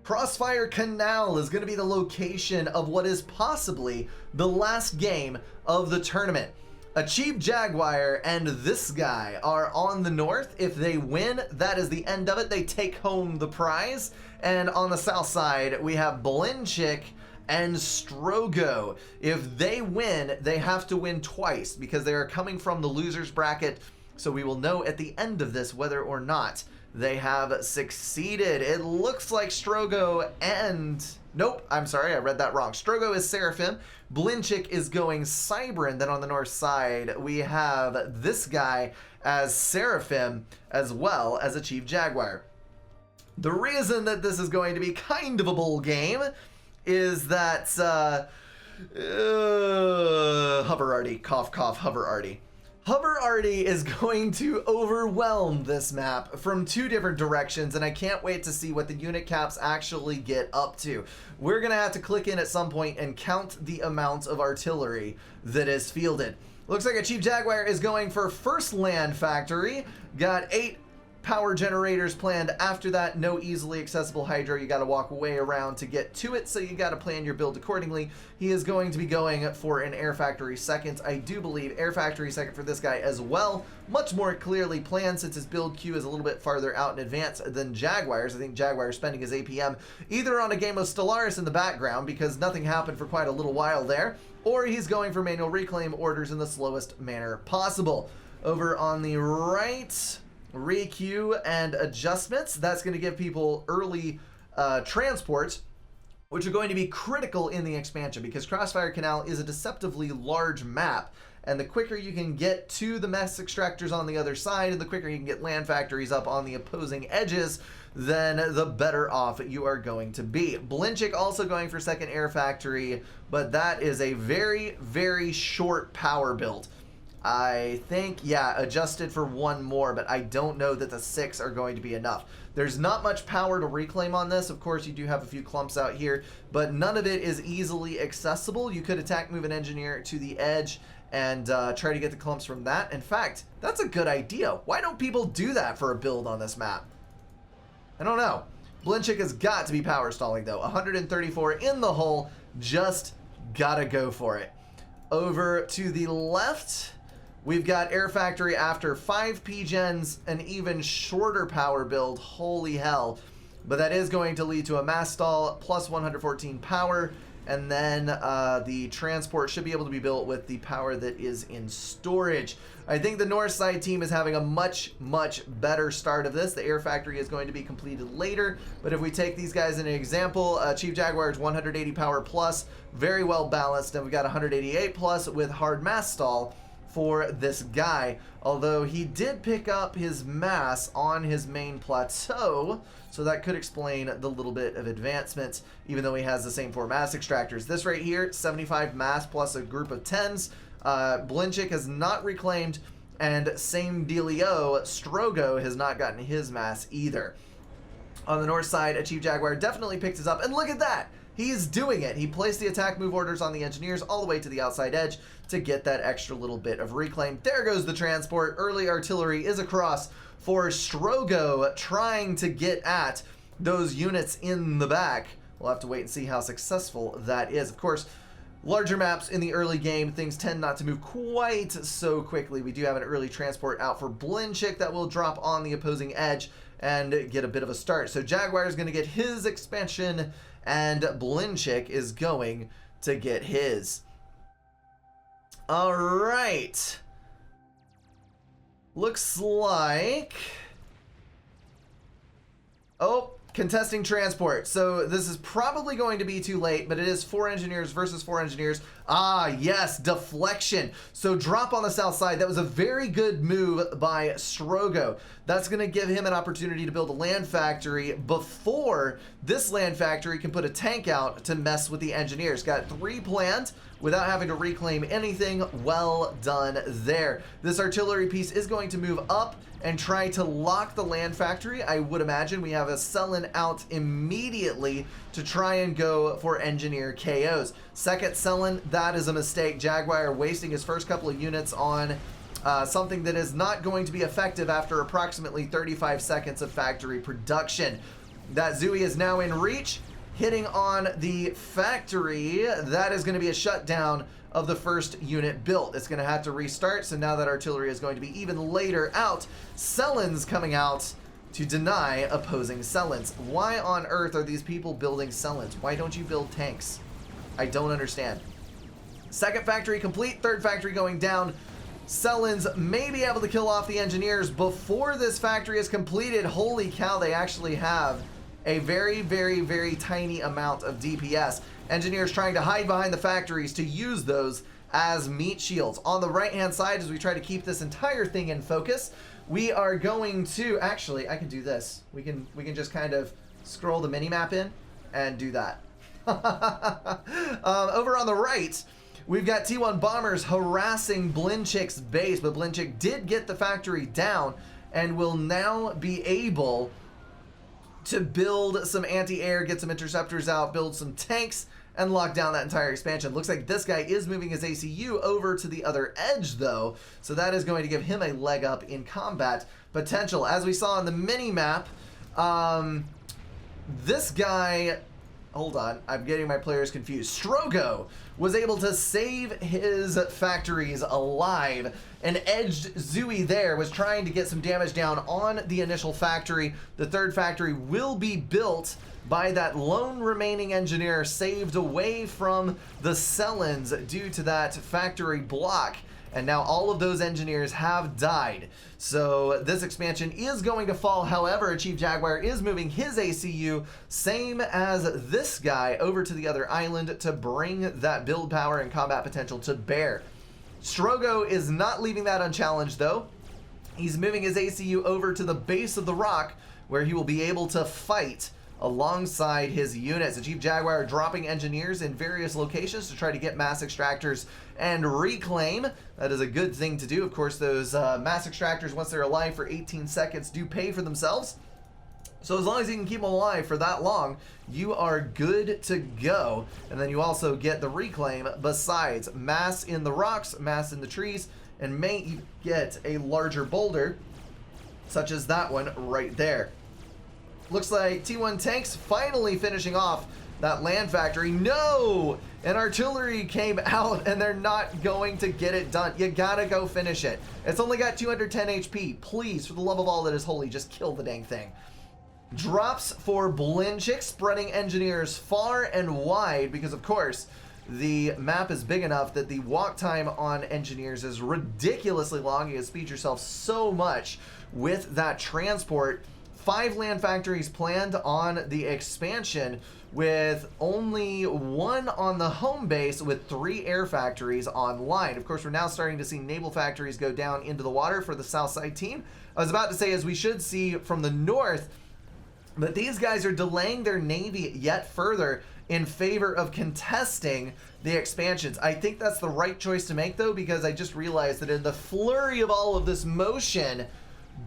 Crossfire Canal is going to be the location of what is possibly the last game of the tournament. Achieve Jaguar and this guy are on the north. If they win, that is the end of it. They take home the prize. And on the south side, we have Blinchik and Strogo. If they win, they have to win twice because they are coming from the losers bracket. So we will know at the end of this whether or not they have succeeded. It looks like Strogo and... Nope, I'm sorry, I read that wrong. Strogo is Seraphim. Blinchik is going Cybran. Then on the north side, we have this guy as Seraphim as well as Achieve Jaguar. The reason that this is going to be kind of a bull game is that... Hover Artie, cough, cough, Hover Artie. Hover Artie is going to overwhelm this map from two different directions, and I can't wait to see what the unit caps actually get up to. We're going to have to click in at some point and count the amount of artillery that is fielded. Looks like Achieve Jaguar is going for first land factory. Got 8 power generators planned after that. No easily accessible hydro. You got to walk way around to get to it, so you got to plan your build accordingly. He is going to be going for an air factory second. I do believe air factory second for this guy as well. Much more clearly planned since his build queue is a little bit farther out in advance than Jaguar's. I think Jaguar is spending his APM either on a game of Stellaris in the background because nothing happened for quite a little while there, or he's going for manual reclaim orders in the slowest manner possible. Over on the right, requeue and adjustments. That's going to give people early transports, which are going to be critical in the expansion because Crossfire Canal is a deceptively large map, and the quicker you can get to the mess extractors on the other side and the quicker you can get land factories up on the opposing edges, then the better off you are going to be. Blinchik also going for second air factory, but that is a very, very short power build. I think, yeah, adjusted for one more, but I don't know that the 6 are going to be enough. There's not much power to reclaim on this. Of course, you do have a few clumps out here, but none of it is easily accessible. You could attack, move an engineer to the edge and try to get the clumps from that. In fact, that's a good idea. Why don't people do that for a build on this map? I don't know. Blinchik has got to be power stalling, though. 134 in the hole. Just gotta go for it. Over to the left, we've got Air Factory after 5 P-Gens, an even shorter power build. Holy hell. But that is going to lead to a mass stall plus 114 power. And then the transport should be able to be built with the power that is in storage. I think the north side team is having a much, much better start of this. The Air Factory is going to be completed later. But if we take these guys in an example, Chief Jaguar's 180 power plus, very well balanced. And we got 188 plus with hard mass stall for this guy, although he did pick up his mass on his main plateau, so that could explain the little bit of advancement, even though he has the same 4 mass extractors. This right here, 75 mass plus a group of 10s. Blinchik has not reclaimed, and same dealio, Strogo has not gotten his mass either. On the north side, Achieve Jaguar definitely picked us up, and look at that! He's doing it. He placed the attack move orders on the engineers all the way to the outside edge to get that extra little bit of reclaim. There goes the transport. Early artillery is across for Strogo trying to get at those units in the back. We'll have to wait and see how successful that is. Of course, larger maps in the early game, things tend not to move quite so quickly. We do have an early transport out for Blinchik that will drop on the opposing edge and get a bit of a start. So Jaguar is going to get his expansion, and Blinchik is going to get his. All right. Looks like... Oh, contesting transport. So this is probably going to be too late, but it is 4 engineers versus 4 engineers. Ah, yes, deflection. So drop on the south side. That was a very good move by Strogo. That's going to give him an opportunity to build a land factory before this land factory can put a tank out to mess with the engineers. Got 3 planned without having to reclaim anything. Well done there. This artillery piece is going to move up and try to lock the land factory. I would imagine we have a sell-in out immediately to try and go for engineer KOs. Second sell-in, that is a mistake. Jaguar wasting his first couple of units on something that is not going to be effective after approximately 35 seconds of factory production. That Zooey is now in reach, hitting on the factory. That is going to be a shutdown of the first unit built. It's going to have to restart, so now that artillery is going to be even later out. Selins coming out to deny opposing Selins. Why on earth are these people building Selins? Why don't you build tanks? I don't understand. Second factory complete, third factory going down. Selins may be able to kill off the engineers before this factory is completed. Holy cow, they actually have a very, very, very tiny amount of DPS. Engineers trying to hide behind the factories to use those as meat shields. On the right-hand side, as we try to keep this entire thing in focus, we are going to, actually, I can do this. We can just kind of scroll the mini-map in and do that. Over on the right, we've got T1 bombers harassing Blinchik's base, but Blinchik did get the factory down and will now be able to build some anti-air, get some interceptors out, build some tanks, and lock down that entire expansion. Looks like this guy is moving his ACU over to the other edge, though, so that is going to give him a leg up in combat potential. As we saw on the mini-map, this guy... Hold on, I'm getting my players confused. Strogo was able to save his factories alive. An edged Zooey there was trying to get some damage down on the initial factory. The third factory will be built by that lone remaining engineer saved away from the Selins due to that factory block. And now all of those engineers have died. So this expansion is going to fall. However, Chief Jaguar is moving his ACU, same as this guy, over to the other island to bring that build power and combat potential to bear. Strogo is not leaving that unchallenged, though. He's moving his ACU over to the base of the rock, where he will be able to fight alongside his units. The Chief Jaguar dropping engineers in various locations to try to get mass extractors and reclaim. That is a good thing to do. Of course, those mass extractors, once they're alive for 18 seconds, do pay for themselves. So as long as you can keep them alive for that long, you are good to go. And then you also get the reclaim besides mass in the rocks, mass in the trees, and may you get a larger boulder, such as that one right there. Looks like T1 tanks finally finishing off that land factory. No! And artillery came out and they're not going to get it done. You gotta go finish it. It's only got 210 HP. Please, for the love of all that is holy, just kill the dang thing. Drops for Blinchik, spreading engineers far and wide because, of course, the map is big enough that the walk time on engineers is ridiculously long. You can speed yourself so much with that transport. 5 land factories planned on the expansion, with only 1 on the home base, with 3 air factories online. Of course, we're now starting to see naval factories go down into the water for the south side team. I was about to say, as we should see from the north, but these guys are delaying their navy yet further in favor of contesting the expansions. I think that's the right choice to make, though, because I just realized that in the flurry of all of this motion,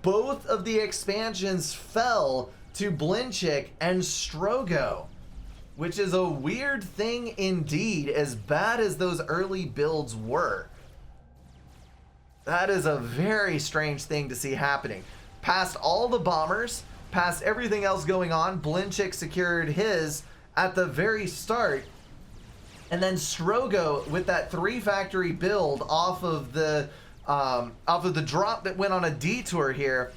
both of the expansions fell to Blinchik and Strogo, which is a weird thing indeed, as bad as those early builds were. That is a very strange thing to see happening. Past all the bombers, past everything else going on, Blinchik secured his at the very start, and then Strogo, with that 3 factory build off of the drop that went on a detour here,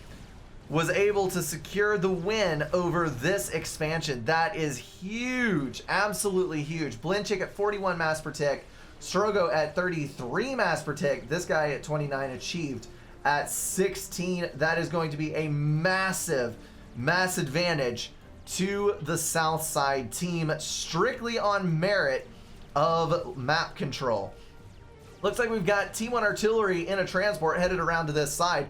was able to secure the win over this expansion. That is huge, absolutely huge. Blinchik at 41 mass per tick, Strogo at 33 mass per tick, this guy at 29 achieved at 16. That is going to be a massive advantage to the south side team, strictly on merit of map control. Looks like we've got T1 artillery in a transport headed around to this side.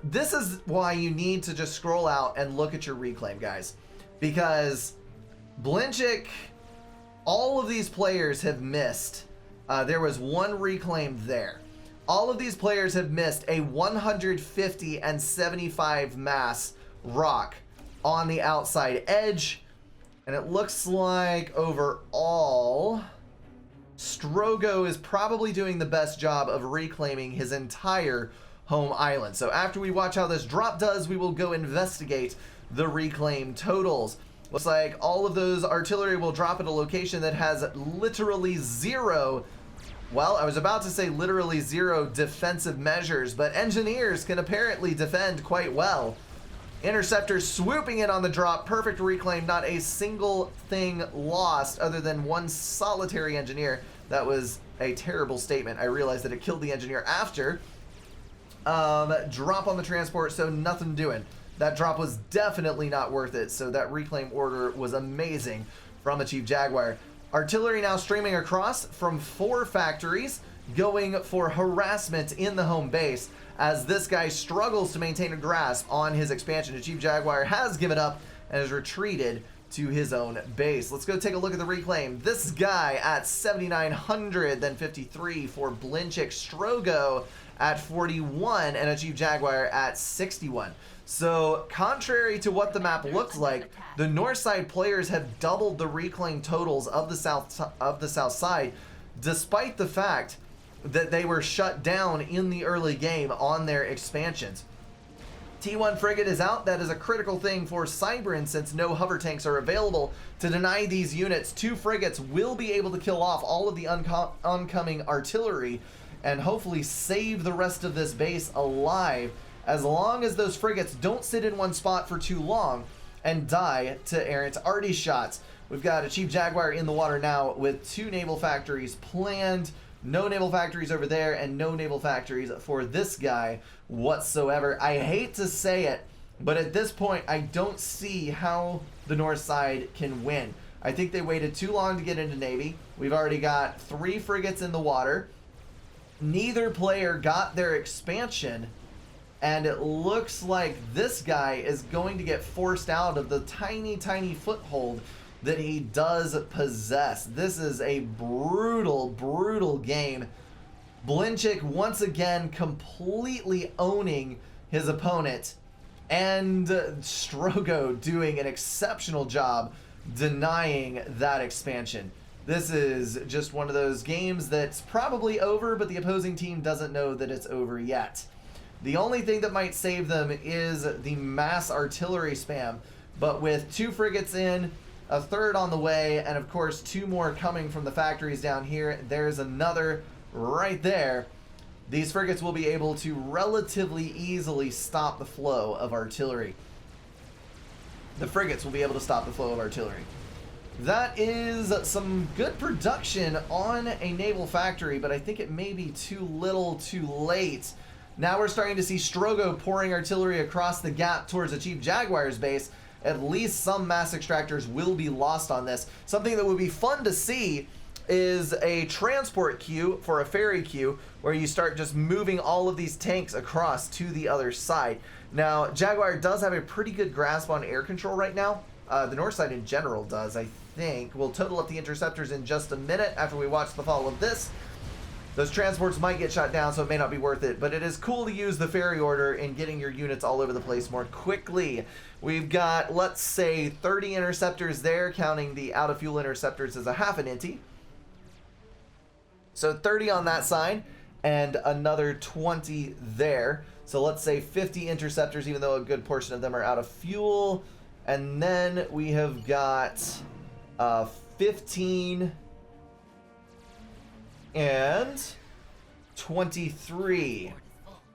This is why you need to just scroll out and look at your reclaim, guys. Because Blinchik, all of these players have missed. There was 1 reclaim there. All of these players have missed a 150 and 75 mass rock on the outside edge. And it looks like overall, Strogo is probably doing the best job of reclaiming his entire home island. So after we watch how this drop does, we will go investigate the reclaim totals. Looks like all of those artillery will drop at a location that has literally zero, well, I was about to say literally zero defensive measures, but engineers can apparently defend quite well. Interceptors swooping in on the drop, perfect reclaim, not a single thing lost other than one solitary engineer. That was a terrible statement. I realized that it killed the engineer after. Drop on the transport, so nothing doing. That drop was definitely not worth it, so that reclaim order was amazing from the Chief Jaguar. Artillery now streaming across from 4 factories, going for harassment in the home base as this guy struggles to maintain a grasp on his expansion. The Chief Jaguar has given up and has retreated to his own base. Let's go take a look at the reclaim. This guy at 7,900, then 53 for Blinchik. Strogo at 41 and a Chief Jaguar at 61. So contrary to what the map looks like, the north side players have doubled the reclaim totals of the south side, despite the fact that they were shut down in the early game on their expansions. T1 frigate is out. That is a critical thing for Cybran since no hover tanks are available to deny these units. 2 frigates will be able to kill off all of the oncoming artillery and hopefully save the rest of this base alive, as long as those frigates don't sit in one spot for too long and die to errant arty shots. We've got a Chief Jaguar in the water now with 2 naval factories planned. No naval factories over there and no naval factories for this guy whatsoever. I hate to say it, but at this point, I don't see how the north side can win. I think they waited too long to get into Navy. We've already got 3 frigates in the water. Neither player got their expansion, and it looks like this guy is going to get forced out of the tiny, tiny foothold that he does possess. This is a brutal, brutal game. Blinchik once again completely owning his opponent, and Strogo doing an exceptional job denying that expansion. This is just one of those games that's probably over, but the opposing team doesn't know that it's over yet. The only thing that might save them is the mass artillery spam, but with 2 frigates in, a 3rd on the way, and of course 2 more coming from the factories down here, there's another right there. These frigates will be able to relatively easily stop the flow of artillery. The frigates will be able to stop the flow of artillery. That is some good production on a naval factory, but I think it may be too little too late. Now we're starting to see Strogo pouring artillery across the gap towards the Chief Jaguar's base. At least some mass extractors will be lost on this. Something that would be fun to see is a transport queue for a ferry queue where you start just moving all of these tanks across to the other side. Now, Jaguar does have a pretty good grasp on air control right now. The north side in general does, I think. We'll total up the interceptors in just a minute after we watch the fall of this. Those transports might get shot down, so it may not be worth it, but it is cool to use the ferry order in getting your units all over the place more quickly. We've got, let's say, 30 interceptors there, counting the out-of-fuel interceptors as a half an inty. So 30 on that side, and another 20 there. So let's say 50 interceptors, even though a good portion of them are out of fuel. And then we have got 15... and 23.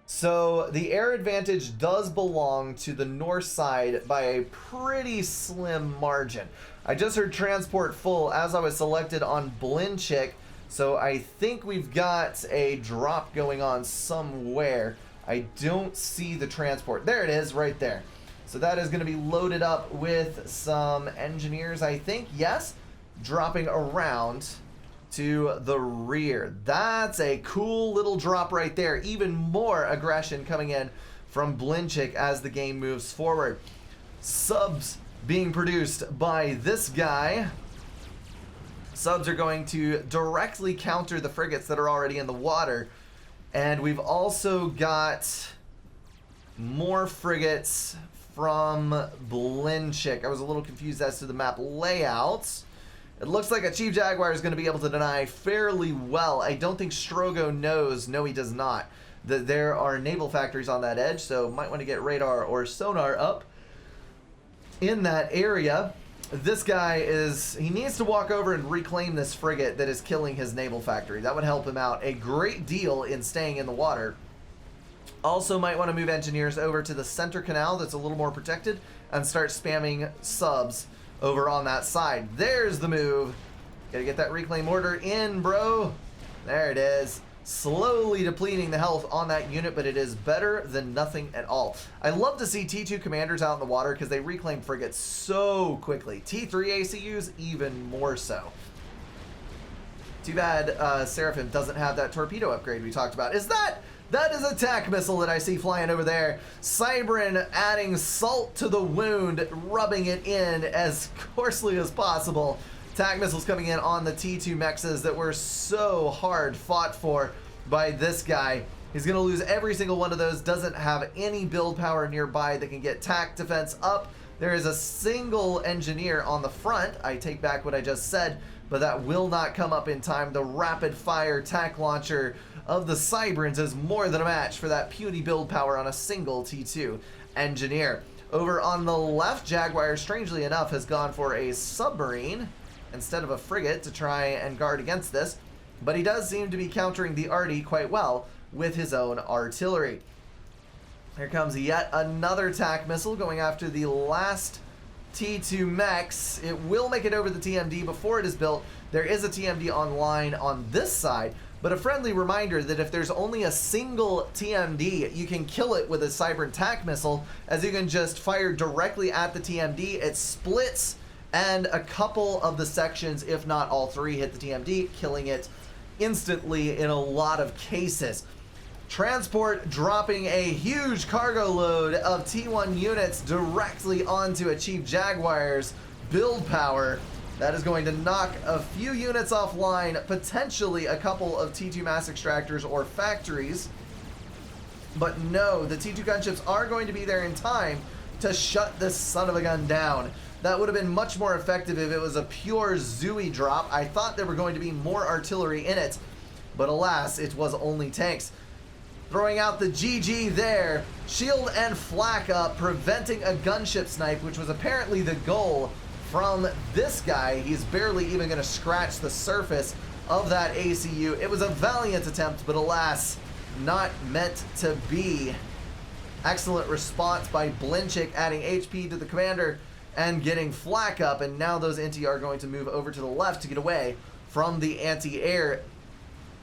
So the air advantage does belong to the north side by a pretty slim margin. I just heard transport full as I was selected on Blinchik, so I think we've got a drop going on somewhere. I don't see the transport. There it is, right there. So that is going to be loaded up with some engineers, I think. Yes, dropping around to the rear. That's a cool little drop right there. Even more aggression coming in from Blinchik as the game moves forward. Subs being produced by this guy. Subs are going to directly counter the frigates that are already in the water. And we've also got more frigates from Blinchik. I was a little confused as to the map layouts. It looks like a Chief Jaguar is going to be able to deny fairly well. I don't think Strogo knows, no he does not, that there are naval factories on that edge, so might want to get radar or sonar up in that area. this guy he needs to walk over and reclaim this frigate that is killing his naval factory. That would help him out a great deal in staying in the water. Also might want to move engineers over to the center canal that's a little more protected and start spamming subs over on that side. There's the move. Gotta get that reclaim order in, bro. There it is. Slowly depleting the health on that unit, but it is better than nothing at all. I love to see T2 commanders out in the water because they reclaim frigates so quickly. T3 ACUs even more so. Too bad Seraphim doesn't have that torpedo upgrade we talked about. That is a attack missile that I see flying over there. Cybran adding salt to the wound, rubbing it in as coarsely as possible. Attack missiles coming in on the T2 mexes that were so hard fought for by this guy. He's going to lose every single one of those. Doesn't have any build power nearby that can get attack defense up. There is a single engineer on the front. I take back what I just said, but that will not come up in time. The rapid fire attack launcher of the Cybrans is more than a match for that puny build power on a single T2 engineer. Over on the left, Jaguar, strangely enough, has gone for a submarine instead of a frigate to try and guard against this, but he does seem to be countering the arty quite well with his own artillery. Here comes yet another attack missile going after the last T2 mechs. It will make it over the TMD before it is built. There is a TMD online on this side, but a friendly reminder that if there's only a single TMD, you can kill it with a Cybran attack missile, as you can just fire directly at the TMD. It splits, and a couple of the sections, if not all three, hit the TMD, killing it instantly in a lot of cases. Transport dropping a huge cargo load of T1 units directly onto a Chief Jaguar's build power. That is going to knock a few units offline, potentially a couple of T2 mass extractors or factories. But no, the T2 gunships are going to be there in time to shut this son of a gun down. That would have been much more effective if it was a pure Zooey drop. I thought there were going to be more artillery in it, but alas, it was only tanks. Throwing out the GG there. Shield and flak up, preventing a gunship snipe, which was apparently the goal from this guy. He's barely even going to scratch the surface of that ACU. It was a valiant attempt, but alas, not meant to be. Excellent response by Blinchik, adding HP to the commander and getting flak up, and now those NT are going to move over to the left to get away from the anti-air.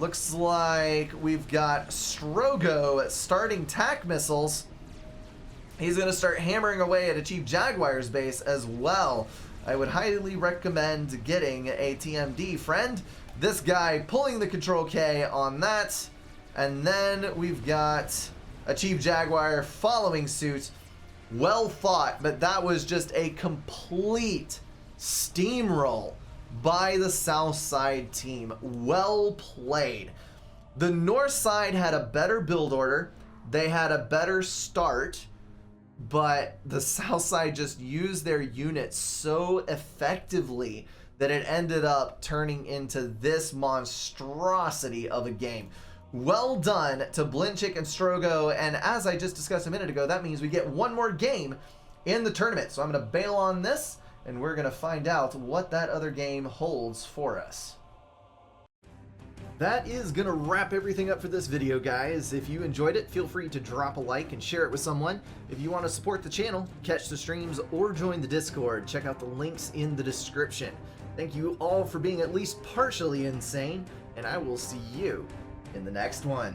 Looks like we've got Strogo starting tack missiles. He's going to start hammering away at a Chief Jaguar's base as well. I would highly recommend getting a TMD, friend. This guy pulling the Control K on that. And then we've got a Chief Jaguar following suit. Well fought, but that was just a complete steamroll by the South Side team. Well played. The North Side had a better build order. They had a better start, but the South Side just used their units so effectively that it ended up turning into this monstrosity of a game. Well done to Blinchik and Strogo, and as I just discussed a minute ago, that means we get one more game in the tournament. So I'm going to bail on this, and we're going to find out what that other game holds for us. That is going to wrap everything up for this video, guys. If you enjoyed it, feel free to drop a like and share it with someone. If you want to support the channel, catch the streams, or join the Discord, check out the links in the description. Thank you all for being at least partially insane, and I will see you in the next one.